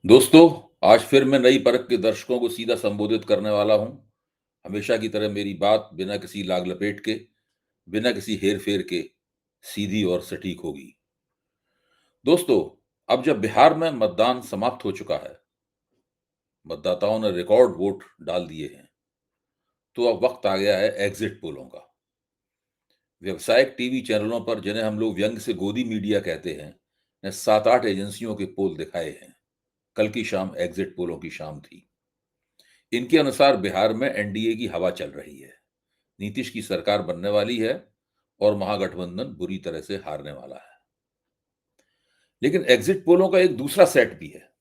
दोस्तों, आज फिर मैं नई परख के दर्शकों को सीधा संबोधित करने वाला हूं। आज फिर मैं नई परख के दर्शकों को सीधा संबोधित करने वाला हूं। हमेशा की तरह मेरी बात बिना किसी लाग लपेट के, बिना किसी हेर-फेर के सीधी और सटीक होगी। दोस्तों, अब जब बिहार में मतदान समाप्त हो चुका है, मतदाताओं ने रिकॉर्ड वोट डाल दिए हैं, तो अब वक्त आ गया है एग्जिट पोलों का। व्यावसायिक टीवी चैनलों पर जिन्हें हम लोग व्यंग से गोदी मीडिया कहते हैं, ने 7-8 एजेंसियों के पोल दिखाए हैं। कल की शाम एग्जिट पोलों की शाम थी। इनके अनुसार बिहार में एनडीए की हवा चल रही है। नीतीश की सरकार बनने वाली है और महागठबंधन बुरी तरह से हारने वाला है। लेकिन एग्जिट पोलों का एक दूसरा सेट भी है।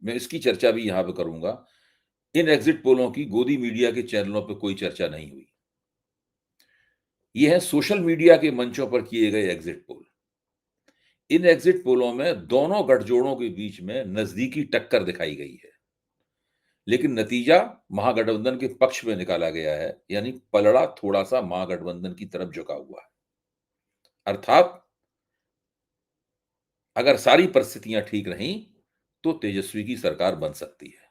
मैं इसकी चर्चा भी यहां पे करूंगा। इन एग्जिट पोलों की गोदी मीडिया के चैनलों पर कोई चर्चा नहीं हुई। ये है सोशल मीडिया के मंचों पर किए गए एग्जिट पोल। इन एग्जिट पोलों में दोनों गठजोड़ों के बीच में नजदीकी टक्कर दिखाई गई है, लेकिन नतीजा महागठबंधन के पक्ष में निकाला गया है, यानी पलड़ा थोड़ा सा महागठबंधन की तरफ झुका हुआ है। अर्थात अगर सारी परिस्थितियां ठीक रहीं, तो तेजस्वी की सरकार बन सकती है,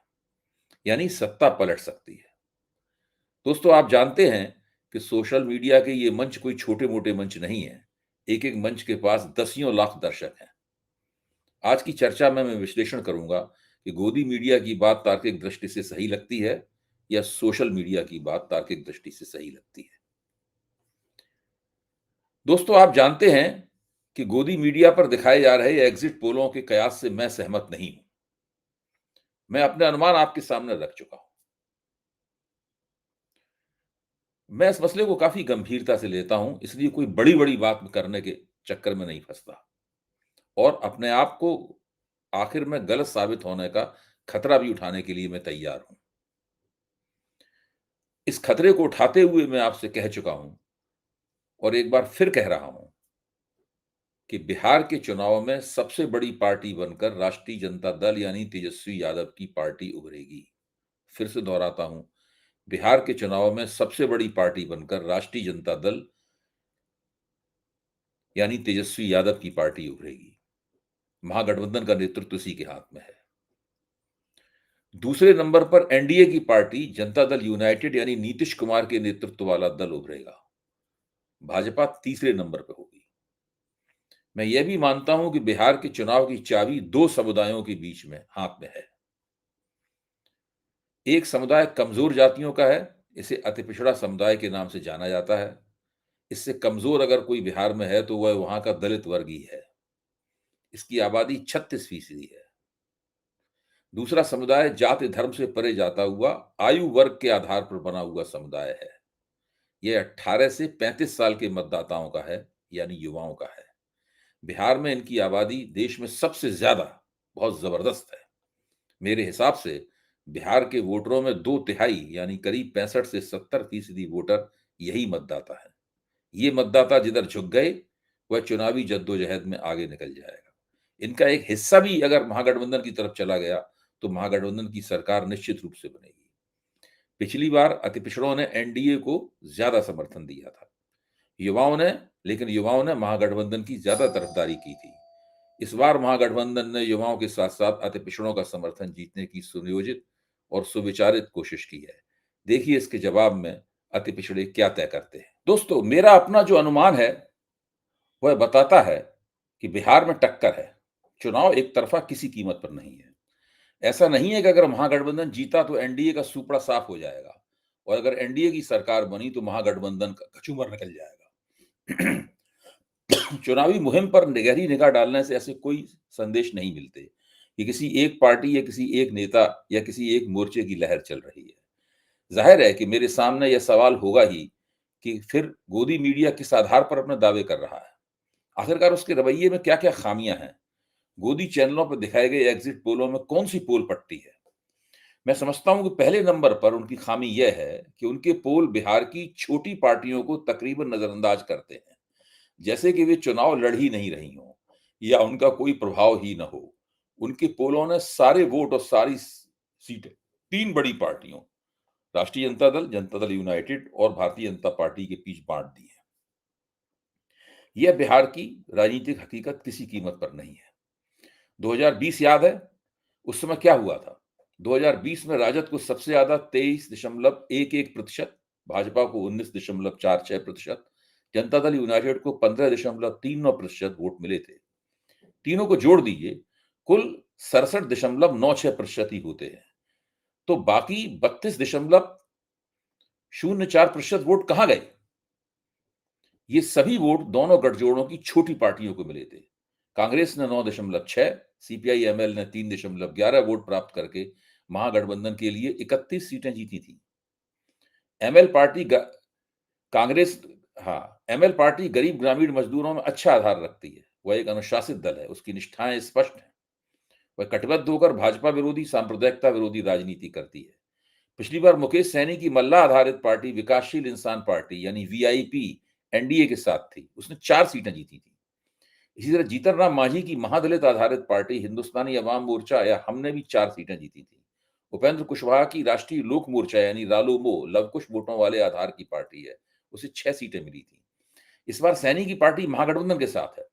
यानी सत्ता पलट सकती है। दोस्तों, आप जानते हैं कि सोशल मीडिया के ये मंच कोई छोटे-मोटे मंच नहीं है। एक-एक मंच के पास दसियों लाख दर्शक हैं। आज की चर्चा में मैं विश्लेषण करूंगा कि गोदी मीडिया की बात तार्किक दृष्टि से सही लगती है या सोशल मीडिया की बात तार्किक दृष्टि से सही लगती है। दोस्तों, आप जानते हैं कि गोदी मीडिया पर दिखाए जा रहे एग्जिट पोलों के कयास से मैं सहमत नहीं हूं। मैं अपने अनुमान आपके सामने रख चुका हूं। मैं इस मसले को काफी गंभीरता से लेता हूं, इसलिए कोई बड़ी-बड़ी बात करने के चक्कर में नहीं फंसता और अपने आप को आखिर में गलत साबित होने का खतरा भी उठाने के लिए मैं तैयार हूं। इस खतरे को उठाते हुए मैं आपसे कह चुका हूं और एक बार फिर कह रहा हूं कि बिहार के चुनाव में सबसे बड़ी पार्टी बनकर राष्ट्रीय जनता दल यानी तेजस्वी यादव की पार्टी उभरेगी। फिर से दोहराता हूं, बिहार के चुनाव में सबसे बड़ी पार्टी बनकर राष्ट्रीय जनता दल यानी तेजस्वी यादव की पार्टी उभरेगी। महागठबंधन का नेतृत्व इसी के हाथ में है। दूसरे नंबर पर एनडीए की पार्टी जनता दल यूनाइटेड यानी नीतीश कुमार के नेतृत्व वाला दल उभरेगा। भाजपा तीसरे नंबर पर होगी। मैं यह भी मानता हूं कि बिहार के चुनाव की चाबी दो समुदायों के बीच में हाथ में है। एक समुदाय कमजोर जातियों का है, इसे अति पिछड़ा समुदाय के नाम से जाना जाता है। इससे कमजोर अगर कोई बिहार में है तो वह वहां का दलित वर्ग ही है। इसकी आबादी 36% है। दूसरा समुदाय जाति धर्म से परे जाता हुआ आयु वर्ग के आधार पर बना हुआ समुदाय है। यह 18 से 35 साल के मतदाताओं का है, यानी युवाओं का है। बिहार में इनकी आबादी देश में सबसे ज्यादा, बहुत जबरदस्त है। मेरे हिसाब से बिहार के वोटरों में 2/3 यानी करीब 65 से 70% वोटर यही मतदाता है। ये मतदाता जिधर झुक गए, वह चुनावी जद्दोजहद में आगे निकल जाएगा। इनका एक हिस्सा भी अगर महागठबंधन की तरफ चला गया, तो महागठबंधन की सरकार निश्चित रूप से बनेगी। पिछली बार अति पिछड़ों ने एनडीए को ज्यादा समर्थन दिया था। लेकिन युवाओं ने महागठबंधन की ज्यादा तरफदारी की थी। इस बार महागठबंधन ने युवाओं के साथ-साथ अति पिछड़ों का समर्थन जीतने की सुनियोजित और सुविचारित कोशिश की है। देखिए इसके जवाब में अति पिछड़े क्या तय करते हैं। दोस्तों, मेरा अपना जो अनुमान है, वह बताता है कि बिहार में टक्कर है। चुनाव एक तरफा किसी कीमत पर नहीं है। ऐसा नहीं है कि अगर महागठबंधन जीता तो एनडीए का सुपड़ा साफ हो जाएगा और अगर एनडीए की सरकार बनी तो महागठबंधन का कचूमर निकल जाएगा। चुनावी मुहिम पर गहरी निगाह डालने से ऐसे कोई संदेश नहीं मिलते कि किसी एक पार्टी या किसी एक नेता या किसी एक मोर्चे की लहर चल रही है। जाहिर है कि मेरे सामने यह सवाल होगा ही कि फिर गोदी मीडिया किस आधार पर अपने दावे कर रहा है। आखिरकार उसके रवैये में क्या-क्या खामियां हैं? गोदी चैनलों पर दिखाए गए एग्जिट पोलों में कौन सी पोल पट्टी है? मैं समझता हूं कि पहले नंबर पर उनकी खामी यह है कि उनके पोल बिहार की छोटी पार्टियों को तकरीबन नजरअंदाज करते हैं, जैसे कि वे चुनाव लड़ ही नहीं रही हों या उनका कोई प्रभाव ही न हो। उनके पोलों ने सारे वोट और सारी सीटें तीन बड़ी पार्टियों राष्ट्रीय जनता दल यूनाइटेड और भारतीय जनता पार्टी के बीच बांट दी है। यह बिहार की राजनीतिक हकीकत किसी कीमत पर नहीं है। 2020 याद है, उस समय क्या हुआ था? 2020 में राजद को सबसे ज्यादा 23.11%, भाजपा को 19.46%, जनता दल यूनाइटेड को 15.39% वोट मिले थे। तीनों को जोड़ दीजिए, कुल 67.96% ही होते हैं। तो बाकी 32.04% वोट कहां गए? ये सभी वोट दोनों गठजोड़ों की छोटी पार्टियों को मिले थे। कांग्रेस ने 9.6, सीपीआई एमएल ने 3.11 वोट प्राप्त करके महागठबंधन के लिए 31 सीटें जीती थी। एमएल पार्टी कांग्रेस हाँ, एमएल पार्टी गरीब ग्रामीण मजदूरों में अच्छा आधार रखती है। वह एक अनुशासित दल है, उसकी निष्ठाएं स्पष्ट हैं। वह कटिबद्ध होकर भाजपा विरोधी, सांप्रदायिकता विरोधी राजनीति करती है। पिछली बार मुकेश सैनी की मल्ला आधारित पार्टी विकासशील इंसान पार्टी यानी वीआईपी एनडीए के साथ थी, उसने 4 सीटें जीती थी। इसी तरह जीतन राम मांझी की महादलित आधारित पार्टी हिंदुस्तानी अवाम मोर्चा या हमने भी 4 सीटें जीती थी। उपेंद्र कुशवाहा की राष्ट्रीय लोक मोर्चा यानी रालोमो लवकुश वोटों वाले आधार की पार्टी है, उसे 6 सीटें मिली थी। इस बार सैनी की पार्टी महागठबंधन के साथ है।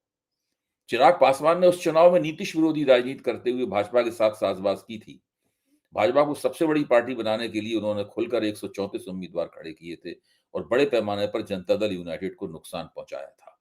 चिराग पासवान ने उस चुनाव में नीतीश विरोधी राजनीति करते हुए भाजपा के साथ साझबाज की थी। भाजपा को सबसे बड़ी पार्टी बनाने के लिए उन्होंने खुलकर 134 उम्मीदवार खड़े किए थे और बड़े पैमाने पर जनता दल यूनाइटेड को नुकसान पहुंचाया था।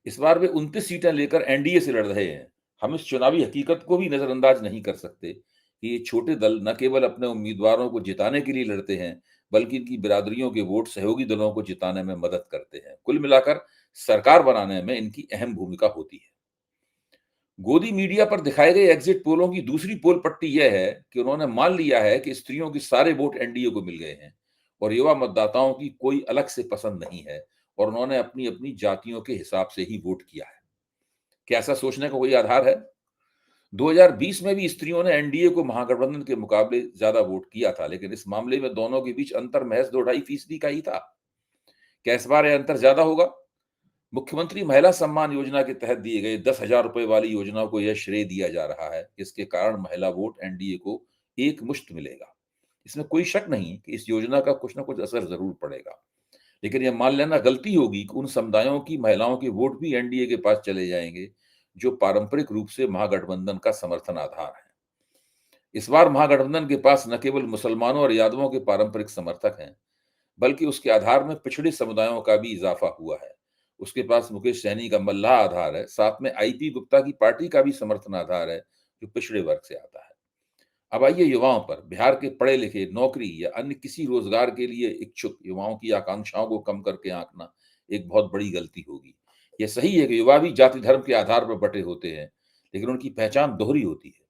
इस बार वे 29 सीटें लेकर एनडीए से लड़ रहे हैं। हम इस चुनावी हकीकत को भी नजरअंदाज नहीं कर सकते कि ये छोटे दल न केवल अपने उम्मीदवारों को जिताने के लिए लड़ते हैं, बल्कि इनकी बिरादरियों के वोट सहयोगी दलों को जिताने में मदद करते हैं। कुल मिलाकर सरकार बनाने में इनकी अहम भूमिका होती है। गोदी मीडिया पर दिखाए गए एग्जिट पोलों की दूसरी पोल पट्टी यह है कि उन्होंने मान लिया है कि स्त्रियों के सारे वोट एनडीए को मिल गए हैं और युवा मतदाताओं की कोई अलग से पसंद नहीं है और उन्होंने अपनी अपनी जातियों के हिसाब से ही वोट किया है। क्या ऐसा सोचने का कोई आधार है? 2020 में भी स्त्रियों ने एनडीए को महागठबंधन के मुकाबले ज्यादा वोट किया था, लेकिन इस मामले में दोनों के बीच अंतर महज 2-2.5% का ही था। क्या इस बार यह अंतर ज्यादा होगा? मुख्यमंत्री महिला सम्मान योजना के तहत दिए गए 10,000 रुपए वाली योजना को यह श्रेय दिया जा रहा है। इसके कारण महिला वोट एनडीए को एक मुश्त मिलेगा। इसमें कोई शक नहीं कि इस योजना का कुछ ना कुछ असर जरूर पड़ेगा, लेकिन यह मान लेना गलती होगी कि उन समुदायों की महिलाओं के वोट भी एनडीए के पास चले जाएंगे जो पारंपरिक रूप से महागठबंधन का समर्थन आधार है। इस बार महागठबंधन के पास न केवल मुसलमानों और यादवों के पारंपरिक समर्थक हैं, बल्कि उसके आधार में पिछड़े समुदायों का भी इजाफा हुआ है। उसके पास मुकेश सैनी का मल्लाह आधार है, साथ में आईपी गुप्ता की पार्टी का भी समर्थन आधार है जो पिछड़े वर्ग से आता है। अब आइए युवाओं पर। बिहार के पढ़े लिखे, नौकरी या अन्य किसी रोजगार के लिए इच्छुक युवाओं की आकांक्षाओं को कम करके आंकना एक बहुत बड़ी गलती होगी। यह सही है कि युवा भी जाति धर्म के आधार पर बटे होते हैं, लेकिन उनकी पहचान दोहरी होती है।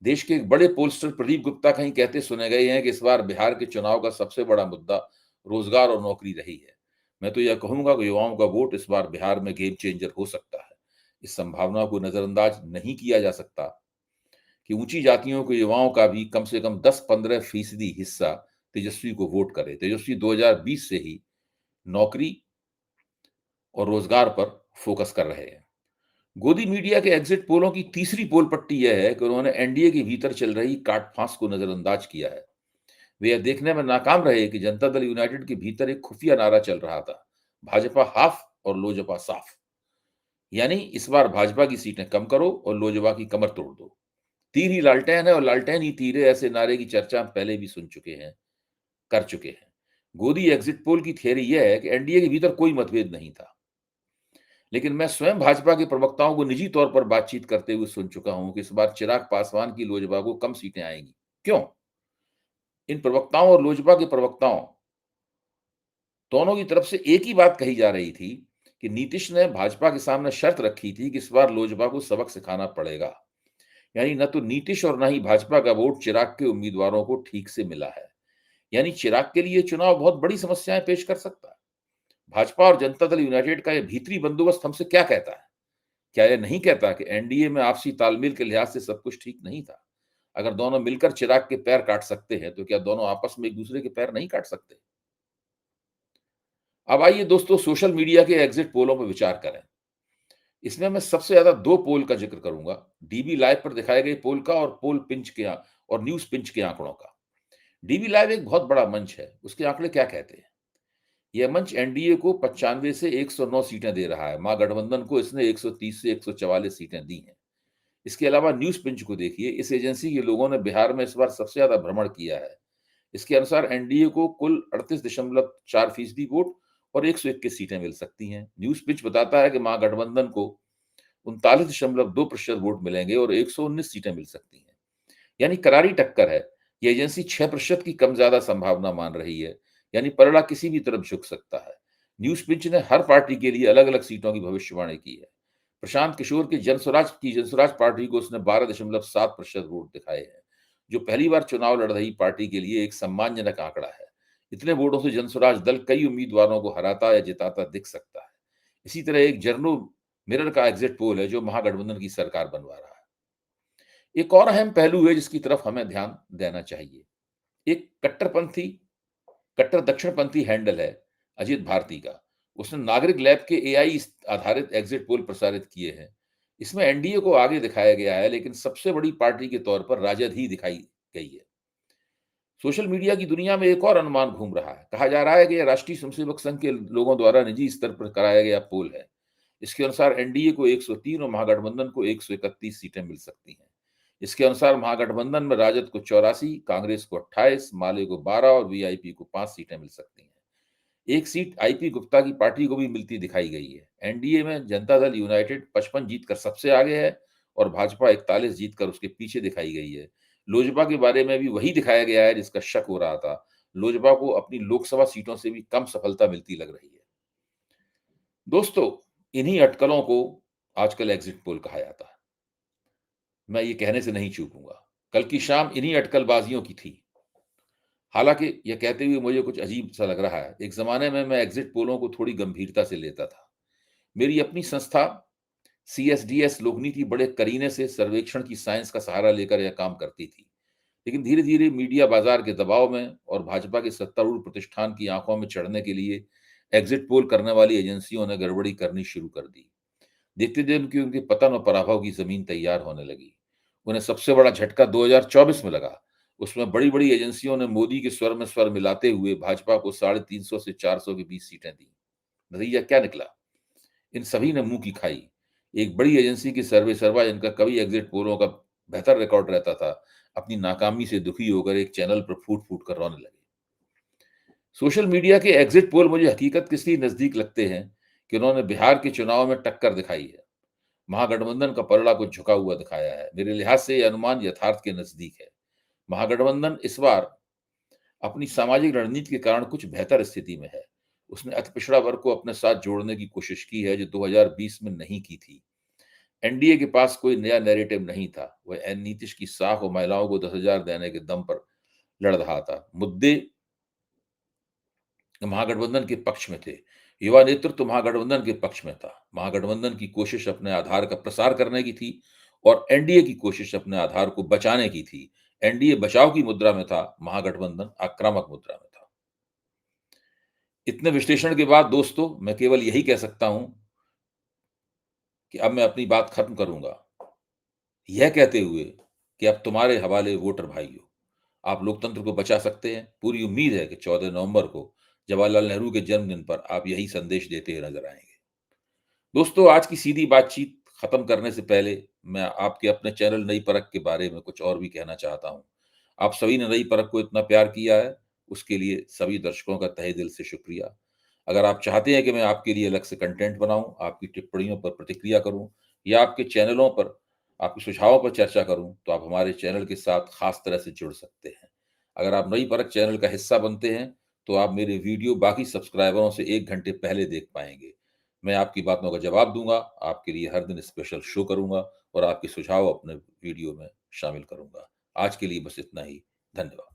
देश के एक बड़े पोलस्टर प्रदीप गुप्ता कहीं कहते सुने गए हैं कि इस बार बिहार के चुनाव का सबसे बड़ा मुद्दा रोजगार और नौकरी रही है। मैं तो यह कहूंगा कि युवाओं का वोट इस बार बिहार में गेम चेंजर हो सकता है। इस संभावना को नजरअंदाज नहीं किया जा सकता कि ऊंची जातियों के युवाओं का भी कम से कम 10-15% हिस्सा तेजस्वी को वोट करे। तेजस्वी 2020 से ही नौकरी और रोजगार पर फोकस कर रहे हैं। गोदी मीडिया के एग्जिट पोलों की तीसरी पोल पट्टी यह है कि उन्होंने एनडीए के भीतर चल रही काट फांस को नजरअंदाज किया है। वे यह देखने में नाकाम रहे कि जनता दल यूनाइटेड के भीतर एक खुफिया नारा चल रहा था, भाजपा हाफ और लोजपा साफ। यानी इस बार भाजपा की सीटें कम करो और लोजपा की कमर तोड़ दो। तीर ही लालटेन है और लालटेन ही तीर है, ऐसे नारे की चर्चा हम पहले भी सुन चुके हैं, कर चुके हैं। गोदी एग्जिट पोल की थियरी यह है कि एनडीए के भीतर कोई मतभेद नहीं था, लेकिन मैं स्वयं भाजपा के प्रवक्ताओं को निजी तौर पर बातचीत करते हुए सुन चुका हूं कि इस बार चिराग पासवान की लोजपा को कम सीटें आएंगी। क्यों? इन प्रवक्ताओं और लोजपा के प्रवक्ताओं दोनों की तरफ से एक ही बात कही जा रही थी कि नीतीश ने भाजपा के सामने शर्त रखी थी कि इस बार लोजपा को सबक सिखाना पड़ेगा। यानी न तो नीतीश और न ही भाजपा का वोट चिराग के उम्मीदवारों को ठीक से मिला है। यानी चिराग के लिए चुनाव बहुत बड़ी समस्याएं पेश कर सकता है। भाजपा और जनता दल यूनाइटेड का यह भीतरी बंदोबस्त हमसे क्या कहता है? क्या यह नहीं कहता कि एनडीए में आपसी तालमेल के लिहाज से सब कुछ ठीक नहीं था? अगर दोनों मिलकर चिराग के पैर काट सकते हैं, तो क्या दोनों आपस में एक दूसरे के पैर नहीं काट सकते? अब आइए दोस्तों, सोशल मीडिया के एग्जिट पोलों पर विचार करें। इसमें मैं सबसे ज्यादा 2 पोल का जिक्र करूंगा, डीबी लाइव पर दिखाए गए पोल का और पोल पिंच के और न्यूज पिंच के आंकड़ों का। डीबी लाइव एक बहुत बड़ा मंच है। उसके आंकड़े क्या कहते हैं? यह मंच एनडीए को 95 से 109 सीटें दे रहा है। महागठबंधन को इसने 130 से 144 सीटें दी हैं। इसके अलावा न्यूज़ पिंच को देखिए, इस एजेंसी के लोगों ने बिहार में इस बार सबसे ज़्यादा भ्रमण किया है। इसके अनुसार एनडीए को कुल 38.4% वोट और 121 सीटें मिल सकती हैं। न्यूज़ पिंच बताता है कि महागठबंधन को 39.2% वोट मिलेंगे और 119 सीटें मिल सकती हैं। यानी करारी टक्कर है। ये एजेंसी 6% की कम ज्यादा संभावना मान रही है, यानी पलड़ा किसी भी तरफ झुक सकता है। न्यूज पिंच ने हर पार्टी के लिए अलग अलग सीटों की भविष्यवाणी की है। प्रशांत किशोर की जनस्वराज पार्टी को उसने 12.7% वोट दिखाए हैं, जो पहली बार चुनाव लड़ रही पार्टी के लिए एक सम्मानजनक आंकड़ा है। इतने वोटों से जनस्वराज दल कई उम्मीदवारों को हराता या जिताता दिख सकता है। इसी तरह एक जर्नो मिरर का एग्जिट पोल है जो महागठबंधन की सरकार बनवा रहा है। एक और अहम पहलू है जिसकी तरफ हमें ध्यान देना चाहिए। एक कट्टर दक्षिणपंथी हैंडल है अजीत भारती का। उसने नागरिक लैब के एआई आधारित एग्जिट पोल प्रसारित किए हैं। इसमें एनडीए को आगे दिखाया गया है, लेकिन सबसे बड़ी पार्टी के तौर पर राजद ही दिखाई गई है। सोशल मीडिया की दुनिया में एक और अनुमान घूम रहा है। कहा जा रहा है कि यह राष्ट्रीय स्वयंसेवक संघ के लोगों द्वारा निजी स्तर पर कराया गया पोल है। इसके अनुसार एनडीए को 103 और महागठबंधन को 131 सीटें मिल सकती हैं। इसके अनुसार महागठबंधन में राजद को 84, कांग्रेस को 28, माले को 12 और वीआईपी को 5 सीटें मिल सकती हैं। एक सीट आईपी गुप्ता की पार्टी को भी मिलती दिखाई गई है। एनडीए में जनता दल यूनाइटेड 55 जीतकर सबसे आगे है और भाजपा 41 जीतकर उसके पीछे दिखाई गई है। लोजपा के बारे में भी वही दिखाया गया है जिसका शक हो रहा था। लोजपा को अपनी लोकसभा सीटों से भी कम सफलता मिलती लग रही है। दोस्तों, इन्हीं अटकलों को आजकल एग्जिट पोल कहा जाता है। मैं ये कहने से नहीं चूकूंगा। कल की शाम इन्हीं अटकलबाजियों की थी। हालांकि यह कहते हुए मुझे कुछ अजीब सा लग रहा है। एक जमाने में मैं एग्जिट पोलों को थोड़ी गंभीरता से लेता था। मेरी अपनी संस्था सीएसडीएस लोकनीति बड़े करीने से सर्वेक्षण की साइंस का सहारा लेकर यह काम करती थी। लेकिन धीरे धीरे मीडिया बाजार के दबाव में और भाजपा के सत्तारूढ़ प्रतिष्ठान की आंखों में चढ़ने के लिए एग्जिट पोल करने वाली एजेंसियों ने गड़बड़ी करनी शुरू कर दी। देखते दिन की उनके पतन और पराभव की जमीन तैयार होने लगी। उन्हें सबसे बड़ा झटका 2024 में लगा। उसमें बड़ी बड़ी एजेंसियों ने मोदी के स्वर में स्वर मिलाते हुए भाजपा को 350 से 400 के बीच सीटें दी। नतीजा क्या निकला? इन सभी ने मुंह की खाई। एक बड़ी एजेंसी की सर्वे सर्वा, जिनका कभी एग्जिट पोलों का बेहतर रिकॉर्ड रहता था, अपनी नाकामी से दुखी होकर एक चैनल पर फूट फूट कर रोने लगे। सोशल मीडिया के एग्जिट पोल मुझे हकीकत के इसलिए नजदीक लगते हैं कि उन्होंने बिहार के चुनाव में टक्कर दिखाई है। महागठबंधन का पलड़ा कुछ झुका हुआ दिखाया है। मेरे लिहाज से यह अनुमान यथार्थ के नजदीक है। महागठबंधन इस बार अपनी सामाजिक रणनीति के कारण कुछ बेहतर स्थिति में है। उसने अति पिछड़ा वर्ग को अपने साथ जोड़ने की कोशिश की है, जो 2020 में नहीं की थी। एनडीए के पास कोई नया नैरेटिव नहीं था। वह एन नीतीश की साख और महिलाओं को 10,000 देने के दम पर लड़ रहा था। मुद्दे महागठबंधन के पक्ष में थे। युवा नेतृत्व महागठबंधन के पक्ष में था। महागठबंधन की कोशिश अपने आधार का प्रसार करने की थी और एनडीए की कोशिश अपने आधार को बचाने की थी। एनडीए बचाव की मुद्रा में था, महागठबंधन आक्रामक मुद्रा में था। इतने विश्लेषण के बाद दोस्तों, मैं केवल यही कह सकता हूं कि अब मैं अपनी बात खत्म करूंगा, यह कहते हुए कि अब तुम्हारे हवाले वोटर भाइयों, आप लोकतंत्र को बचा सकते हैं। पूरी उम्मीद है कि 14 नवंबर को जवाहरलाल नेहरू के जन्मदिन पर आप यही संदेश देते हुए नजर आएंगे। दोस्तों, आज की सीधी बातचीत खत्म करने से पहले मैं आपके अपने चैनल नई परख के बारे में कुछ और भी कहना चाहता हूं। आप सभी ने नई परख को इतना प्यार किया है, उसके लिए सभी दर्शकों का तहे दिल से शुक्रिया। अगर आप चाहते हैं कि मैं आपके लिए अलग से कंटेंट बनाऊं, आपकी टिप्पणियों पर प्रतिक्रिया करूं या आपके चैनलों पर आपके सुझावों पर चर्चा करूं, तो आप हमारे चैनल के साथ खास तरह से जुड़ सकते हैं। अगर आप नई परख चैनल का हिस्सा बनते हैं, तो आप मेरे वीडियो बाकी सब्सक्राइबरों से 1 घंटे पहले देख पाएंगे। मैं आपकी बातों का जवाब दूंगा, आपके लिए हर दिन स्पेशल शो करूंगा और आपके सुझाव अपने वीडियो में शामिल करूंगा। आज के लिए बस इतना ही। धन्यवाद।